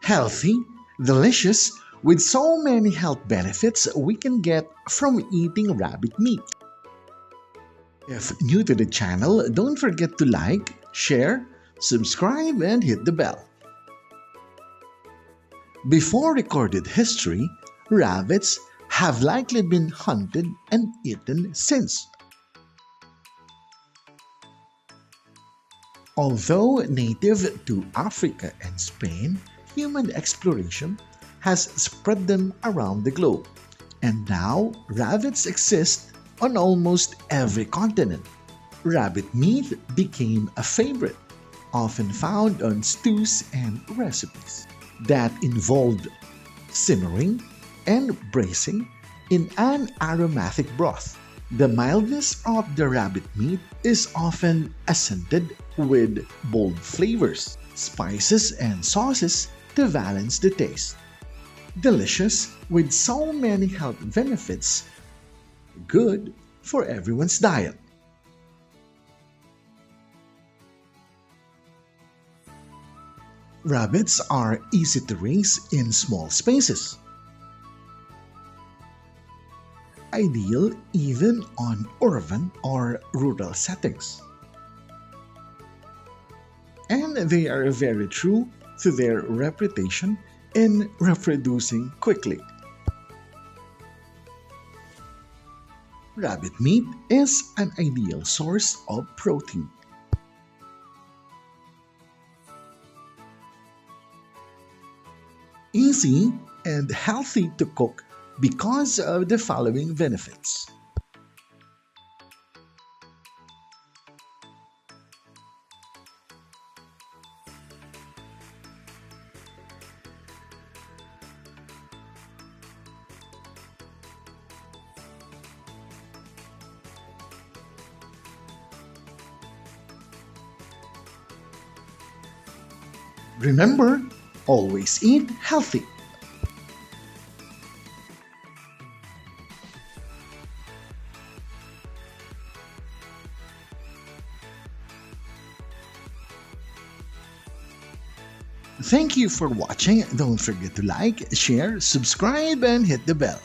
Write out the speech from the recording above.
Healthy, delicious, with so many health benefits we can get from eating rabbit meat. If new to the channel, don't forget to like, share, subscribe, and hit the bell. Before recorded history, rabbits have likely been hunted and eaten since. Although native to Africa and Spain, human exploration has spread them around the globe, and now rabbits exist on almost every continent. Rabbit meat became a favorite, often found on stews and recipes that involved simmering and braising in an aromatic broth. The mildness of the rabbit meat is often accented with bold flavors, spices, and sauces to balance the taste. Delicious with so many health benefits, good for everyone's diet. Rabbits are easy to raise in small spaces, ideal even on urban or rural settings. And they are very true to their reputation in reproducing quickly. Rabbit meat is an ideal source of protein. Easy and healthy to cook because of the following benefits. Remember, always eat healthy. Thank you for watching. Don't forget to like, share, subscribe, and hit the bell.